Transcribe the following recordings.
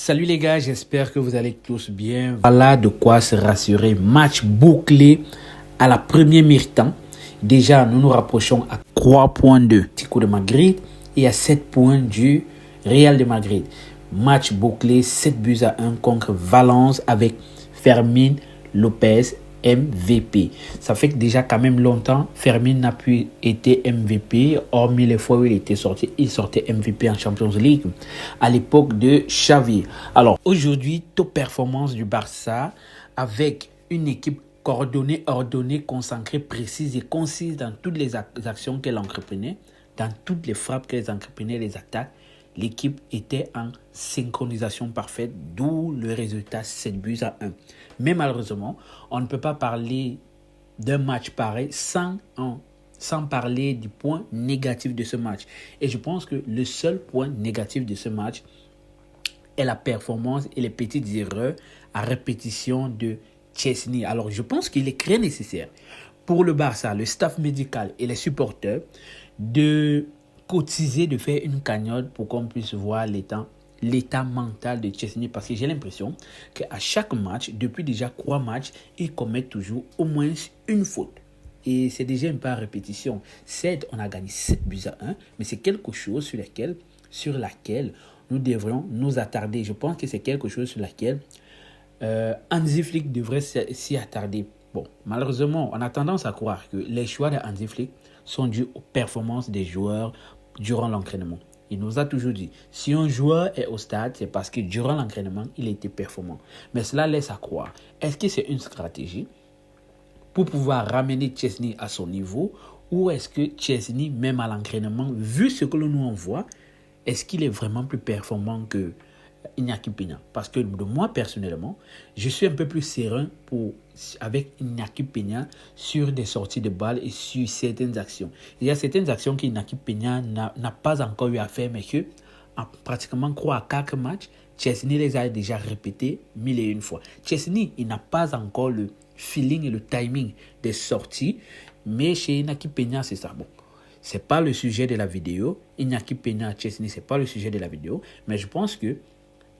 Salut les gars, j'espère que vous allez tous bien. Voilà de quoi se rassurer. Match bouclé à la première mi-temps. Déjà, nous nous rapprochons à 3 points de Tico de Madrid et à 7 points du Real de Madrid. Match bouclé, 7-1 contre Valence avec Fermín López MVP. Ça fait que déjà quand même longtemps, Fermín n'a plus été MVP, hormis les fois où il sortait MVP en Champions League à l'époque de Xavi. Alors aujourd'hui, top performance du Barça avec une équipe coordonnée, ordonnée, concentrée, précise et concise dans toutes les actions qu'elle entreprenait, dans toutes les frappes qu'elle entreprenait, les attaques. L'équipe était en synchronisation parfaite, d'où le résultat 7-1. Mais malheureusement, on ne peut pas parler d'un match pareil sans parler du point négatif de ce match. Et je pense que le seul point négatif de ce match est la performance et les petites erreurs à répétition de Szczesny. Alors, je pense qu'il est très nécessaire pour le Barça, le staff médical et les supporters de cotiser, de faire une cagnotte pour qu'on puisse voir l'état mental de Szczesny, parce que j'ai l'impression qu'à chaque match, depuis déjà 3 matchs, il commet toujours au moins une faute. Et c'est déjà une peu à répétition. Certes, on a gagné 7-1, mais c'est quelque chose sur laquelle nous devrions nous attarder. Je pense que c'est quelque chose sur laquelle Hansi Flick devrait s'y attarder. Bon, malheureusement, on a tendance à croire que les choix de Hansi Flick sont dus aux performances des joueurs durant l'entraînement. Il nous a toujours dit, si un joueur est au stade, c'est parce que durant l'entraînement, il était performant. Mais cela laisse à croire, est-ce que c'est une stratégie pour pouvoir ramener Szczesny à son niveau, ou est-ce que Szczesny, même à l'entraînement, vu ce que l'on nous envoie, est-ce qu'il est vraiment plus performant que Iñaki Peña? Parce que de moi, personnellement, je suis un peu plus serein avec Iñaki Peña sur des sorties de balles et sur certaines actions. Il y a certaines actions qu'Iñaki Peña n'a pas encore eu à faire, mais que en pratiquement 3 à 4 matchs, Szczesny les a déjà répétés 1001 fois. Szczesny, il n'a pas encore le feeling et le timing des sorties, mais chez Iñaki Peña, c'est ça. Bon, c'est pas le sujet de la vidéo. Iñaki Peña, Szczesny, c'est pas le sujet de la vidéo, mais je pense que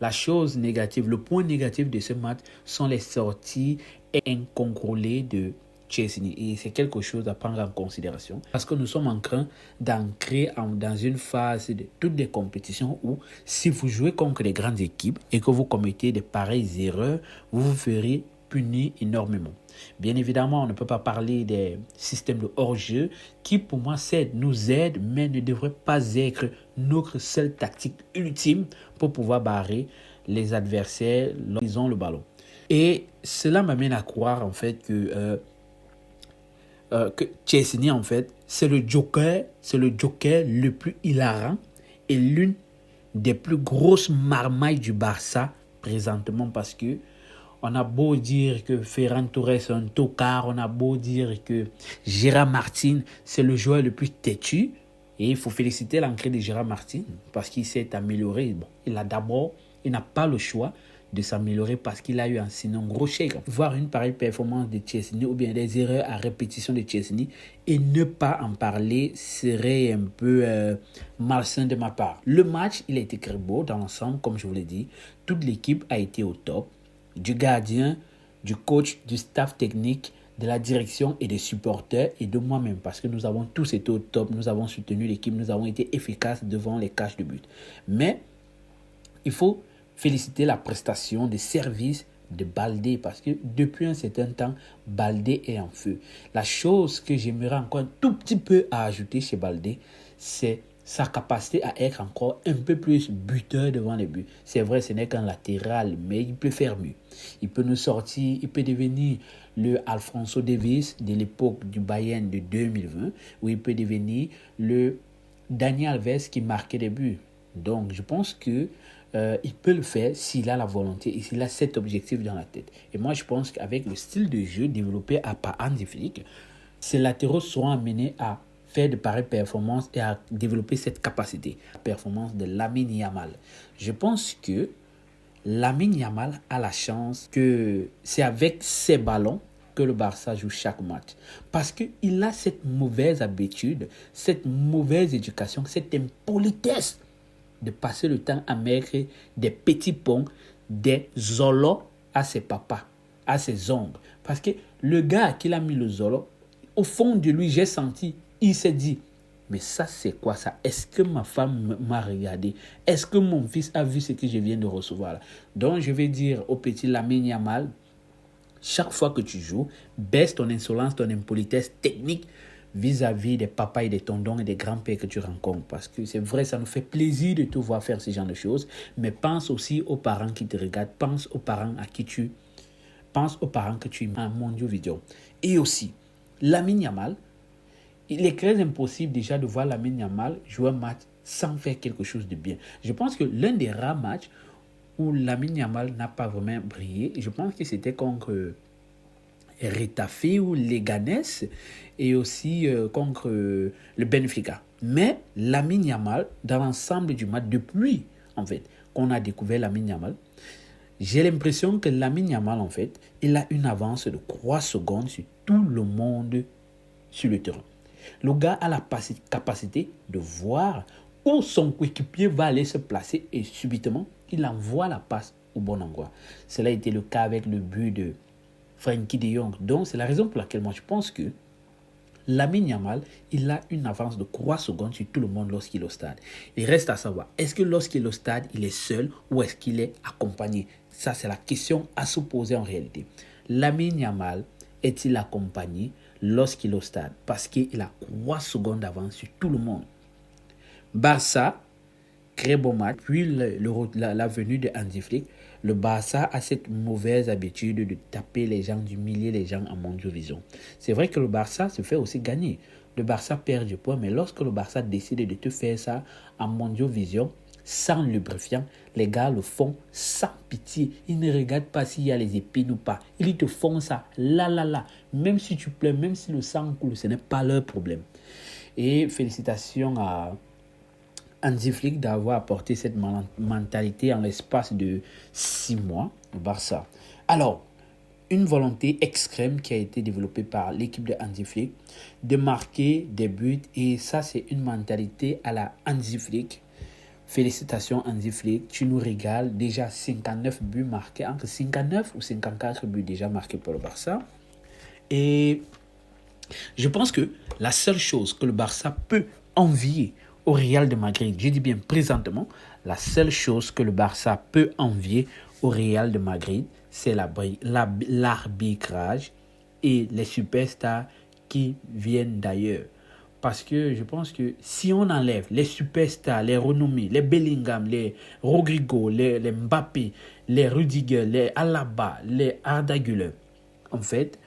la chose négative, le point négatif de ce match sont les sorties incontrôlées de Szczesny. Et c'est quelque chose à prendre en considération parce que nous sommes en train d'entrer dans une phase de toutes les compétitions où si vous jouez contre les grandes équipes et que vous commettez de pareilles erreurs, vous vous ferez punir énormément. Bien évidemment, on ne peut pas parler des systèmes de hors-jeu qui, pour moi, nous aident, mais ne devraient pas être notre seule tactique ultime pour pouvoir barrer les adversaires lorsqu'ils ont le ballon. Et cela m'amène à croire, en fait, que Szczesny, en fait, c'est le joker le plus hilarant et l'une des plus grosses marmailles du Barça présentement, parce que on a beau dire que Ferran Torres est un tocard, on a beau dire que Gérard Martin, c'est le joueur le plus têtu. Et il faut féliciter l'entrée de Gérard Martin parce qu'il s'est amélioré. Bon, il n'a pas le choix de s'améliorer parce qu'il a eu un gros chèque. Voir une pareille performance de Szczesny ou bien des erreurs à répétition de Szczesny et ne pas en parler serait un peu malsain de ma part. Le match, il a été très beau dans l'ensemble, comme je vous l'ai dit. Toute l'équipe a été au top. Du gardien, du coach, du staff technique, de la direction et des supporters et de moi-même, parce que nous avons tous été au top, nous avons soutenu l'équipe, nous avons été efficaces devant les cages de but. Mais il faut féliciter la prestation de service de Baldé, parce que depuis un certain temps, Baldé est en feu. La chose que j'aimerais encore un tout petit peu à ajouter chez Baldé, c'est sa capacité à être encore un peu plus buteur devant les buts. C'est vrai, ce n'est qu'un latéral, mais il peut faire mieux. Il peut nous sortir, il peut devenir le Alphonso Davies de l'époque du Bayern de 2020, ou il peut devenir le Dani Alves qui marquait des buts. Donc, je pense que il peut le faire s'il a la volonté et s'il a cet objectif dans la tête. Et moi, je pense qu'avec le style de jeu développé par Hansi Flick, ces latéraux seront amenés à faire de pareilles performances et à développer cette capacité. La performance de Lamine Yamal. Je pense que Lamine Yamal a la chance que c'est avec ses ballons que le Barça joue chaque match. Parce qu'il a cette mauvaise habitude, cette mauvaise éducation, cette impolitesse de passer le temps à mettre des petits ponts, des zolos à ses papas, à ses ongles. Parce que le gars qui a mis le zolo, au fond de lui, j'ai senti, il s'est dit, mais ça c'est quoi ça? Est-ce que ma femme m'a regardé? Est-ce que mon fils a vu ce que je viens de recevoir là? Donc je vais dire au petit Lamine Yamal, chaque fois que tu joues, baisse ton insolence, ton impolitesse technique vis-à-vis des papas et des tondons et des grands-pères que tu rencontres. Parce que c'est vrai, ça nous fait plaisir de te voir faire ce genre de choses. Mais pense aussi aux parents qui te regardent. Pense aux parents à qui tu... Pense aux parents que tu mets en mondio vidéo. Et aussi, Lamine Yamal, il est très impossible déjà de voir Lamine Yamal jouer un match sans faire quelque chose de bien. Je pense que l'un des rares matchs où Lamine Yamal n'a pas vraiment brillé, je pense que c'était contre Retafe ou Leganés et aussi contre le Benfica. Mais Lamine Yamal, dans l'ensemble du match, depuis en fait qu'on a découvert Lamine Yamal, j'ai l'impression que Lamine Yamal, en fait, il a une avance de 3 secondes sur tout le monde sur le terrain. Le gars a la capacité de voir où son coéquipier va aller se placer et subitement, il envoie la passe au bon endroit. Cela a été le cas avec le but de Frenkie de Jong. Donc, c'est la raison pour laquelle moi, je pense que Lamine Yamal, il a une avance de 3 secondes sur tout le monde lorsqu'il est au stade. Il reste à savoir, est-ce que lorsqu'il est au stade, il est seul ou est-ce qu'il est accompagné? Ça, c'est la question à se poser en réalité. Lamine Yamal est-il accompagné lorsqu'il est au stade? Parce qu'il a 3 secondes d'avance sur tout le monde. Barça, très bon match. Puis la venue de Hansi Flick, le Barça a cette mauvaise habitude de taper les gens, d'humilier les gens en Mondiovision. C'est vrai que le Barça se fait aussi gagner. Le Barça perd du poids, mais lorsque le Barça décide de te faire ça en Mondiovision, sans lubrifiant, les gars le font sans pitié. Ils ne regardent pas s'il y a les épines ou pas. Ils te font ça, là. Même si tu pleures, même si le sang coule, ce n'est pas leur problème. Et félicitations à Hansi Flick d'avoir apporté cette mentalité en l'espace de 6 mois au Barça. Alors, une volonté extrême qui a été développée par l'équipe de Hansi Flick de marquer des buts, et ça c'est une mentalité à la Hansi Flick. Félicitations Hansi Flick, tu nous régales. Déjà 59 buts marqués, entre 59 ou 54 buts déjà marqués pour le Barça. Et je pense que la seule chose que le Barça peut envier au Real de Madrid, je dis bien présentement, la seule chose que le Barça peut envier au Real de Madrid, c'est l'arbitrage et les superstars qui viennent d'ailleurs. Parce que je pense que si on enlève les superstars, les renommés, les Bellingham, les Rodrigo, les Mbappé, les Rudiger, les Alaba, les Arda Güler, en fait,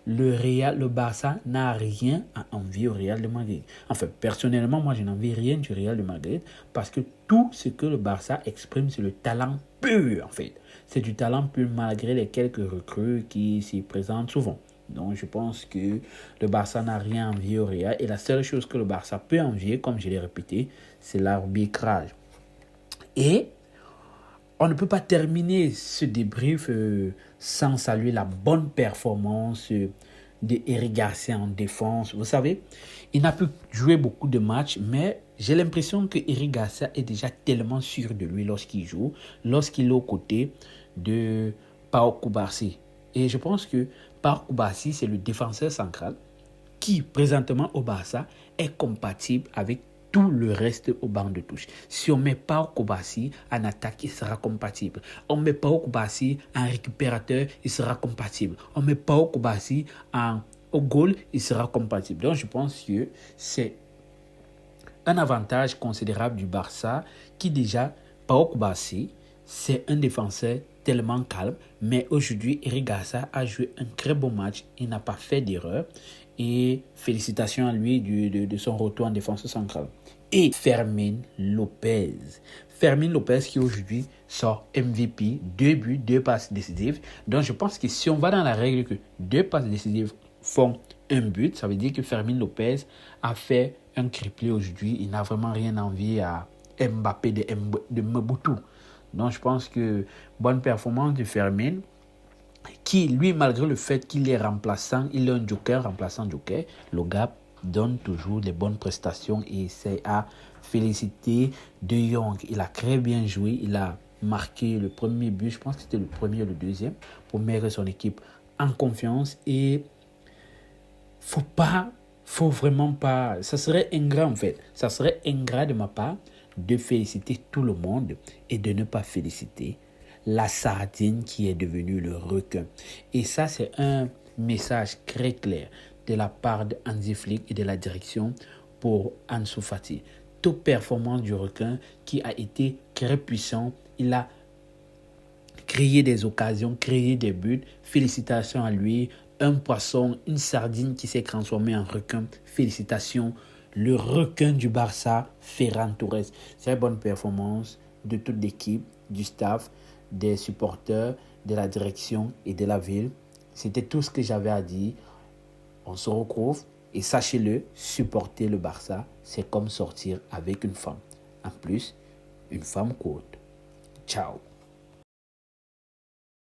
le Barça n'a rien à envier au Real de Madrid. Enfin, personnellement, moi, je n'envie rien du Real de Madrid parce que tout ce que le Barça exprime, c'est le talent pur, en fait. C'est du talent pur malgré les quelques recrues qui s'y présentent souvent. Donc, je pense que le Barça n'a rien à envier au Real. Et la seule chose que le Barça peut envier, comme je l'ai répété, c'est l'arbitrage. Et on ne peut pas terminer ce débrief sans saluer la bonne performance d'Eric Garcia en défense. Vous savez, il n'a pu jouer beaucoup de matchs, mais j'ai l'impression que Eric Garcia est déjà tellement sûr de lui lorsqu'il joue, lorsqu'il est aux côtés de Pau Cubarsí. Et je pense que Pau Cubarsí, c'est le défenseur central qui, présentement au Barça, est compatible avec tout le reste au banc de touche. Si on met Pau Cubarsí en attaque, il sera compatible. On met Pau Cubarsí en récupérateur, il sera compatible. On met Pau Cubarsí au goal, il sera compatible. Donc je pense que c'est un avantage considérable du Barça qui déjà, Pau Cubarsí, c'est un défenseur tellement calme, mais aujourd'hui, Eric Garcia a joué un très bon match. Il n'a pas fait d'erreur. Et félicitations à lui de son retour en défense centrale. Et Fermín López. Fermín López qui aujourd'hui sort MVP, 2 buts, 2 passes décisives. Donc je pense que si on va dans la règle que 2 passes décisives font un but, ça veut dire que Fermín López a fait un triplé aujourd'hui. Il n'a vraiment rien envie à Mbappé de Mobutu. Donc je pense que bonne performance de Fermín, qui lui, malgré le fait qu'il est remplaçant, il est un joker, remplaçant joker, le gars donne toujours les bonnes prestations et c'est à féliciter. De Jong, il a très bien joué, il a marqué le premier but, je pense que c'était le premier ou le deuxième, pour mettre son équipe en confiance. Et faut vraiment pas, ça serait ingrat en fait, ça serait ingrat de ma part de féliciter tout le monde et de ne pas féliciter la sardine qui est devenue le requin. Et ça, c'est un message très clair de la part de Hansi Flick et de la direction pour Ansu Fati. Toute performance du requin qui a été très puissant, il a créé des occasions, créé des buts. Félicitations à lui. Un poisson, une sardine qui s'est transformée en requin. Félicitations. Le requin du Barça, Ferran Torres. Très bonne performance de toute l'équipe, du staff, des supporters, de la direction et de la ville. C'était tout ce que j'avais à dire. On se retrouve et sachez-le, supporter le Barça, c'est comme sortir avec une femme. En plus, une femme courte. Ciao.